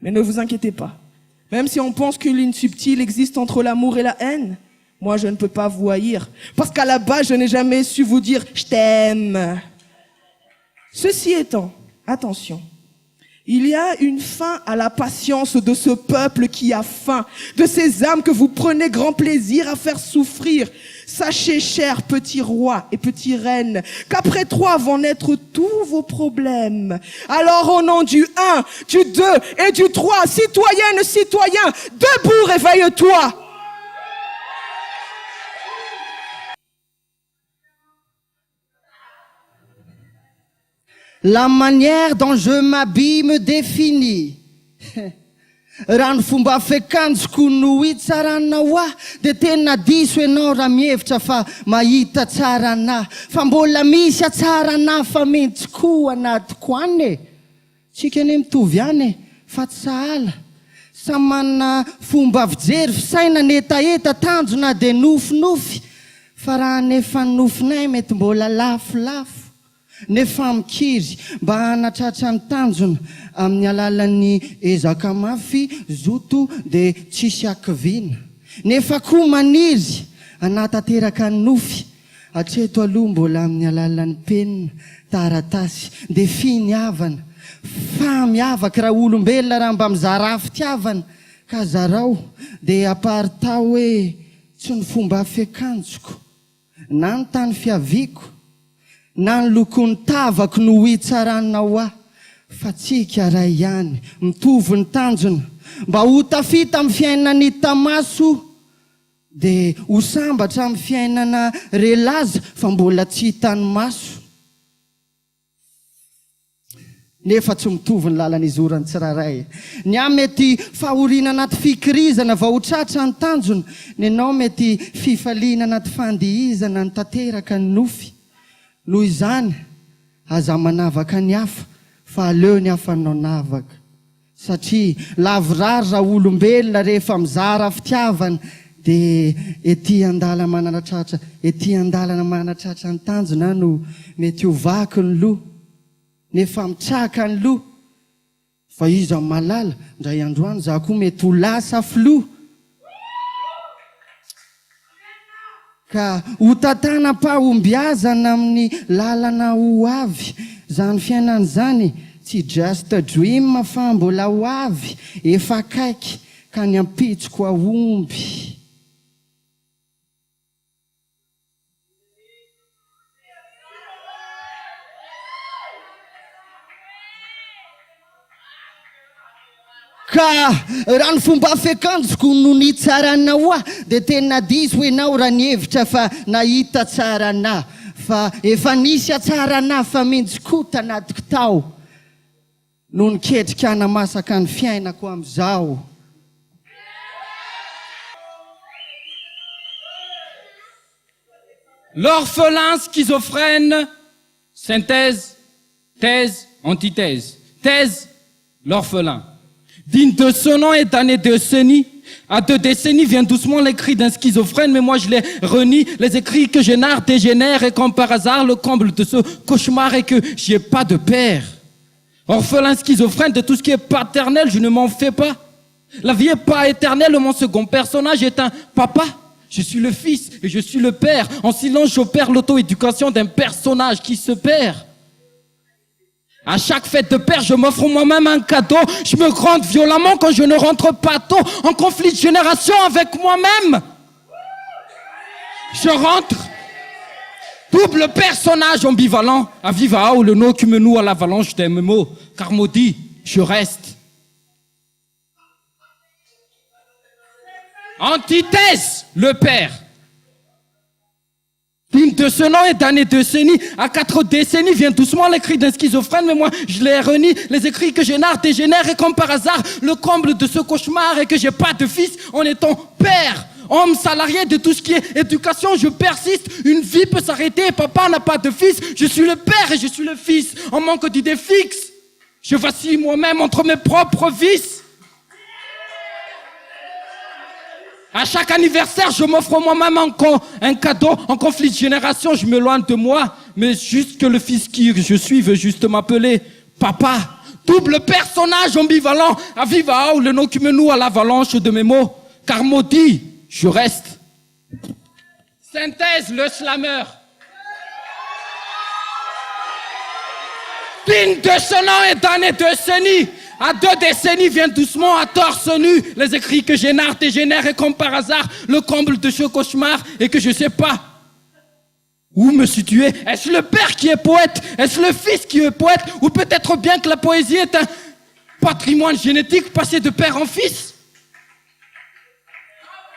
Mais ne vous inquiétez pas. Même si on pense qu'une ligne subtile existe entre l'amour et la haine, moi je ne peux pas vous haïr. Parce qu'à la base, je n'ai jamais su vous dire « je t'aime ». Ceci étant, attention. Il y a une fin à la patience de ce peuple qui a faim, de ces âmes que vous prenez grand plaisir à faire souffrir. Sachez, chers petits rois et petits reines, qu'après 3 vont naître tous vos problèmes. Alors au nom du 1, du 2 et du 3, citoyennes, citoyens, debout, réveille-toi. La manière dont je m'habille me définit. Raha ny fomba fiakanjoko no hitsarana de tena diso ianao raha mihevitra fa mahita tsara anahy fa mbola misy atsara anahy fa mihitsy koa anatiko any e. Tsika ane mitovy any e, fa tsy sahala. Samy manana fomba fijery fisaina netaeta tanjona de nofinofy fa raha nefa nofinay mety mbola lafolafo. Nefa mikiry mba hanatratra ny tanjona amin'ny alalan'ny ezaka mafy zoto de tsisy akivina. Nefa koa maniry hanatanteraka ny nofy hatreto aloha mbola amin'ny alalan'ny penina taratasy de finiavana fa miavaka raha olombelona raha mba mizara fitiavana ka zarao de apartao hoe tsy ny fomba fiakanjoko na ny tany fiaviko na ny lokon'ny tavako no hitsarana fa tsika ray ihany mitovy ny tanjona mba ho tafita amin'ny fiainana ny tamaso de ho sambatra amin'ny fiainana relaza fa mbola tsy hitany maso nefa tsy mitovy ny lalan'izy orany tsiraray. Ny ahy mety fahoriana anaty fikirizana va ho tratra ny tanjona, ny anao mety fifaliana anaty fandihizana ny tanteraka ny nofy. Noho izany, aza manavaka ny hafa, fa aleo ny hafa no navaka. Satria lavorary raha olombelona rehefa mizara fitiavana, de ety andala manatratra, ety andalana manatratra ny tanjona no mety ho vaky ny loha, nefa mitraka ny loha. Fa iza malala, ndray androany za koa mety ho lasa filoha. Ka ho tantanam-pahombiazana amin'ny lalana ho avy, zany fiainana zany tsy just a dream fa mbola ho avy, efa akaiky ka ny ampitsiko ahomby. Ka raha ny fomba fiakanjoko no ny tsarana de tena diso ianao raha ny hevitra fa nahita tsarana, fa efa nisy atsarana fa minjokota anatiko tao no niketrika hanamasaka ny fiainako amizao. L'orphelin schizophrène, synthèse, thèse, antithèse. Thèse, l'orphelin. Digne de ce nom et d'année décennie. À 2 décennies vient doucement les cris d'un schizophrène, mais moi je les renie. Les écrits que je narre dégénèrent et comme par hasard le comble de ce cauchemar est que j'y ai pas de père. Orphelin schizophrène, de tout ce qui est paternel, je ne m'en fais pas. La vie est pas éternelle, mon second personnage est un papa. Je suis le fils et je suis le père. En silence, j'opère l'auto-éducation d'un personnage qui se perd. À chaque fête de père, je m'offre moi-même un cadeau. Je me gronde violemment quand je ne rentre pas tôt, en conflit de génération avec moi-même. Je rentre, double personnage ambivalent, à viva ou le nom qui me noue à l'avalanche des mots, car maudit, je reste. Antithèse, le père. Digne de ce nom et d'année décennie, à 4 décennies vient doucement les cris d'un schizophrène, mais moi je les renie. Les écrits que je narre dégénèrent et comme par hasard, le comble de ce cauchemar est que j'ai pas de fils en étant père. Homme salarié de tout ce qui est éducation, je persiste. Une vie peut s'arrêter, papa n'a pas de fils. Je suis le père et je suis le fils. En manque d'idées fixes, je vacille moi-même entre mes propres vices. À chaque anniversaire, je m'offre moi-même un cadeau. En conflit de génération, je m'éloigne de moi. Mais juste que le fils qui je suis veut juste m'appeler papa. Double personnage ambivalent, à viva ou le nom qui me noue à l'avalanche de mes mots. Car maudit, je reste. Synthèse, le slammer. Digne de ce nom et d'année décennie. À 2 décennies, viennent doucement à torse nu. Les écrits que j'énarre dégénèrent et comme par hasard, le comble de ce cauchemar et que je sais pas où me situer. Est-ce le père qui est poète? Est-ce le fils qui est poète? Ou peut-être bien que la poésie est un patrimoine génétique passé de père en fils?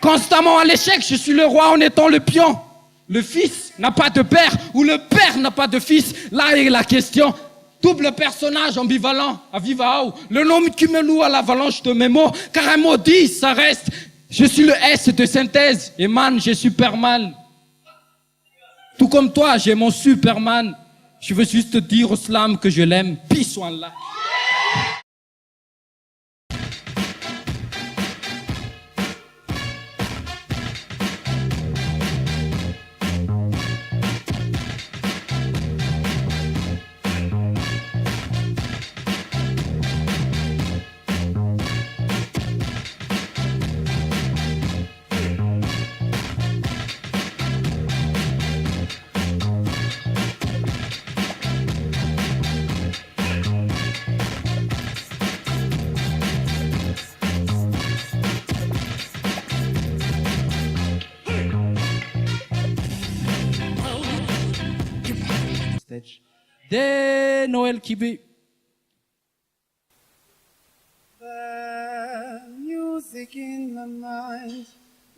Constamment à l'échec, je suis le roi en étant le pion. Le fils n'a pas de père ou le père n'a pas de fils. Là est la question. Double personnage ambivalent, à viva haut. Le nom qui me loue à l'avalanche de mes mots. Car un mot dit, ça reste. Je suis le S de synthèse. Et man, j'ai Superman. Tout comme toi, j'ai mon Superman. Je veux juste dire au slam que je l'aime. Peace one là. De Noël Kibé. The music in my mind,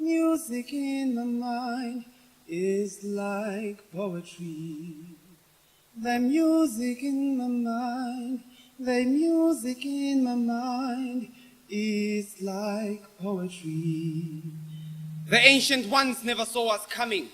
music in my mind is like poetry. The music in my mind, the music in my mind is like poetry. The ancient ones never saw us coming.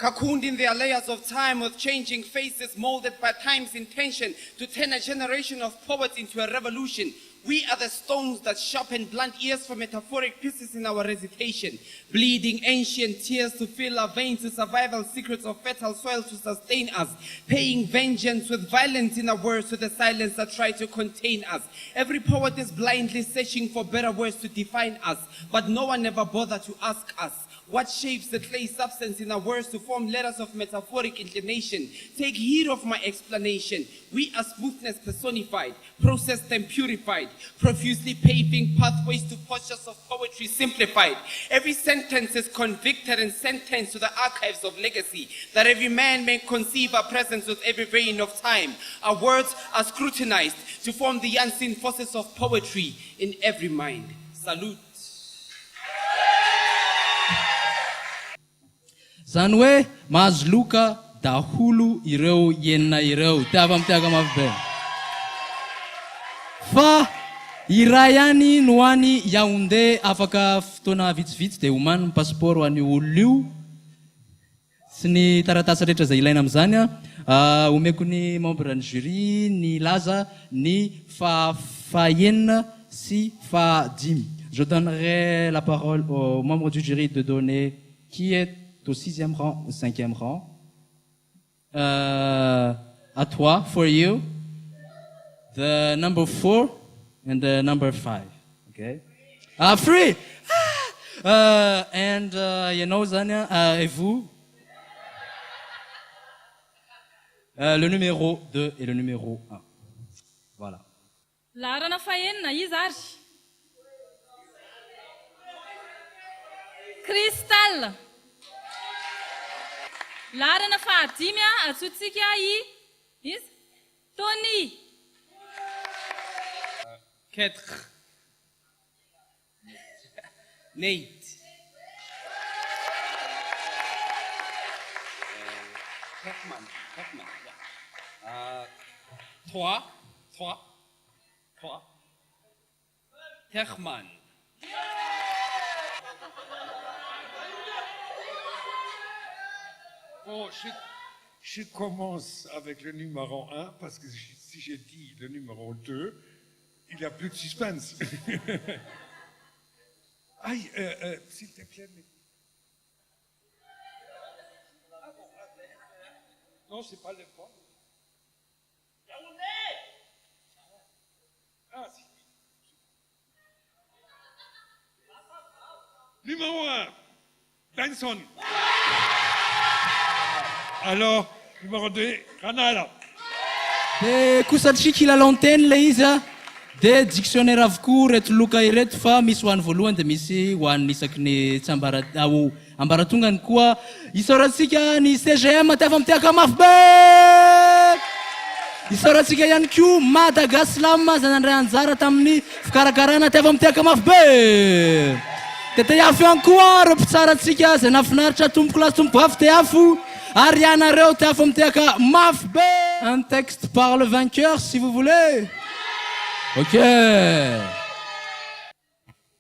Cocooned in their layers of time with changing faces molded by time's intention to turn a generation of poets into a revolution. We are the stones that sharpen blunt ears for metaphoric pieces in our recitation, bleeding ancient tears to fill our veins to survival secrets of fertile soil to sustain us, paying vengeance with violence in our words to the silence that try to contain us. Every poet is blindly searching for better words to define us, but no one ever bothered to ask us. What shapes the clay substance in our words to form letters of metaphoric inclination? Take heed of my explanation. We are smoothness personified, processed and purified, profusely paving pathways to postures of poetry simplified. Every sentence is convicted and sentenced to the archives of legacy, that every man may conceive our presence with every vein of time. Our words are scrutinized to form the unseen forces of poetry in every mind. Salute. Zany hoe mahazo loka daholo ireo enina ireo. Tiava mitiaga mafy be. Fa i raha ihany no any Yaoundé afaka fotoana vitsivitsy dia homany ny passeport ho an'io olona io sy ny taratasy rehetra izay ilaina amin'izany omeko ny membre ny jury ny laza ny fahaenina sy fahadimy. Je donnerai la parole aux membres du jury de donner qui est au 6e rang, au 5e rang. À toi, for you, the number 4 and the number 5. Okay? Free! And you know, Zania, et vous? Le numéro 2 et le numéro 1. Voilà. Larana faenina izy ary. Cristal. Larana fahadimy atsotsika izy Tony. 4. Nate. Herman. Yeah. 3. Herman. Bon, je commence avec le numéro 1 parce que si j'ai dit le numéro 2, il n'y a plus de suspense. Aïe, s'il te plaît. Non, c'est pas le point. Numéro 1, Benson. Alors, numéro 2, Granada. De kosatsika ilalanteny le izy a de dictionnaire avokoa reto loka ireto fa misy ho an'ny voalohany de misy ho an'ny isaky ny tsy ambaratongany koa isaorantsika ny CGM ty afa mitiaka mafy be isaorantsika ihany koa Madagaslam zanandray anjara tamin'ny fikarakarana ty afa mitiaka mafy be de te afo ihany koa reo mpitsaratsika zay nafinaritra tomboko lasy tomboko afo te afo ary ianareo ty afa mitiaka mafy be. Un texte par le vainqueur, si vous voulez. Ok.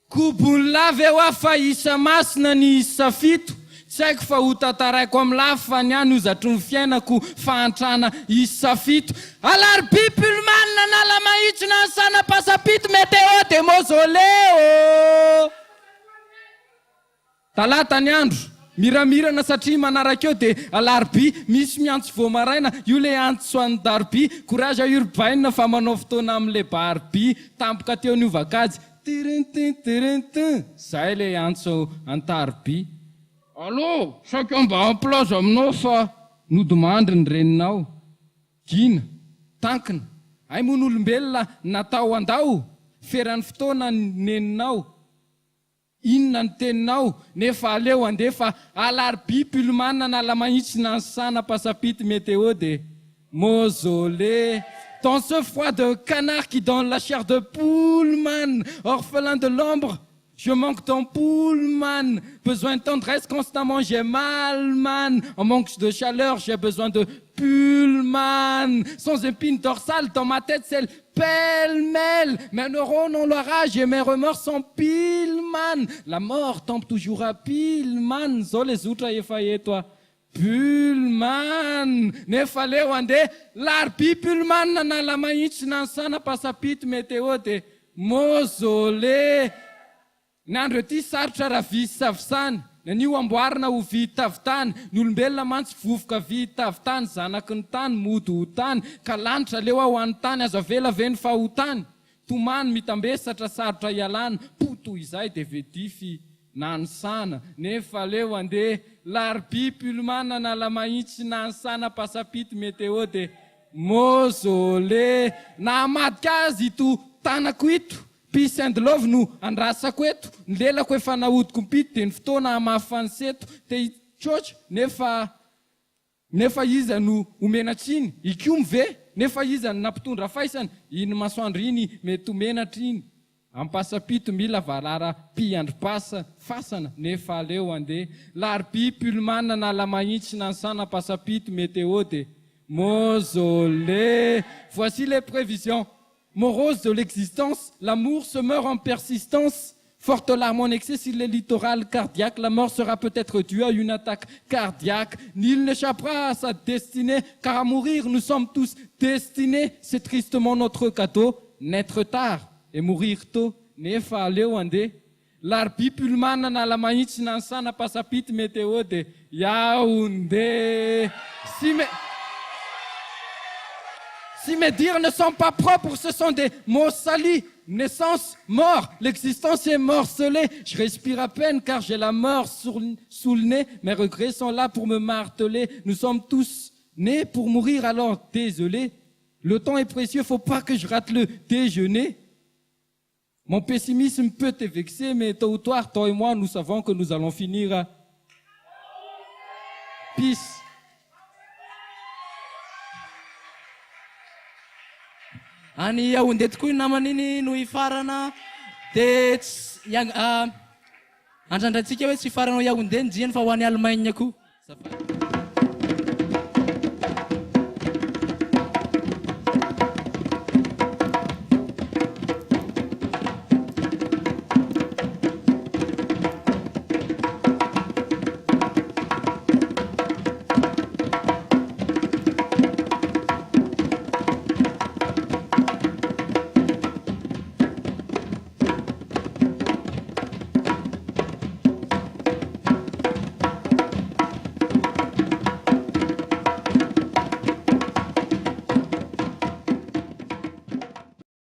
Kubunlave wafa isa masina ni isa fito. Tsy haiko fa ho tantaraiko amin'ny lafa ny any ozatry ny fiainako fahantrana isa fito. Alarbi Pullman nanala mahitsy nansana pasapito météo de mausoleo. Talata ny andro. Miramirana satria manaraka eo de alarbi misy miantso voamaraina io le antso an'ny darbi courage urbaine fa manao fotoana amin'le barbi tampoka teo ny ovakajy tirintin zay le antso antarbi. Allô, chacun mba amplaza aminao fa nodimandry ny reninao gina tankina ay moa n'olombelona natao andao feran'ny fotoana neninao inona ny teninao nefa aleo andefa alarbi Pullman nala mahitsy nansana pasapity météo de mausolée. Dans ce froid de canard qui donne la chair de Pullman, orphelin de l'ombre, je manque ton Pullman. Besoin de tendresse constamment, j'ai mal, man. En manque de chaleur, j'ai besoin de Pullman. Sans épine dorsale, dans ma tête, c'est le pêle-mêle. Mes neurones ont leur âge et mes remords sont Pullman. La mort tombe toujours à Pullman. Zo les outra effaillé, toi. Pullman. Nefa leo ande larbi Pullman nanala mahitsy nansana pasapito météo de mausolée. Ny andro ety sarotra raha visy savisany nanio amboarina ho vitavitany ny olombelona mantsy vovoka vitavitany zanaky ny tany mody ho tany ka lanitra leo ao an'ny tany azo avela veny fa ho tany tomany mitambesatra sarotra ialana poto izay de vedify nansana nefa leo ande larbi Pullman nanala mahitsy nansana pasapito météo de mausolée nahamadika azy ito tanako ito Peace and love no andrasako eto ny lelako efa nahodiko mpito de ny fotoana amafanseto te itsotra nefa iza no omenatriny ikio mive nefa iza no nampitondra faisana iny masoandro iny mety omenatra iny ampasapito mila valara piandripasa fasana nefa aleo ande larbi Pullman nanala mahitsy nansana pasapito météo de mausolée. Voici les prévisions morose de l'existence, l'amour se meurt en persistance. Forte larme en excès sur le littoral cardiaque, la mort sera peut-être due à une attaque cardiaque. Nul n'échappera à sa destinée, car à mourir nous sommes tous destinés. C'est tristement notre cadeau, naître tard et mourir tôt. Nefa aleo ande larbi Pullman nanala mahitsy nansana pasapito météo de Yaoundé. Si mes dires ne sont pas propres, ce sont des mots salis. Naissance, mort, l'existence est morcelée. Je respire à peine car j'ai la mort sous le nez. Mes regrets sont là pour me marteler. Nous sommes tous nés pour mourir, alors désolé. Le temps est précieux, faut pas que je rate le déjeuner. Mon pessimisme peut te vexer, mais tôt ou tard, toi et moi, nous savons que nous allons finir à peace. Any Yaoundé tokoa iny naman'iny no ifarana de andrandratsika hoe tsy ifaranao Yaoundé ny jiany fa ho any Allemagne koa.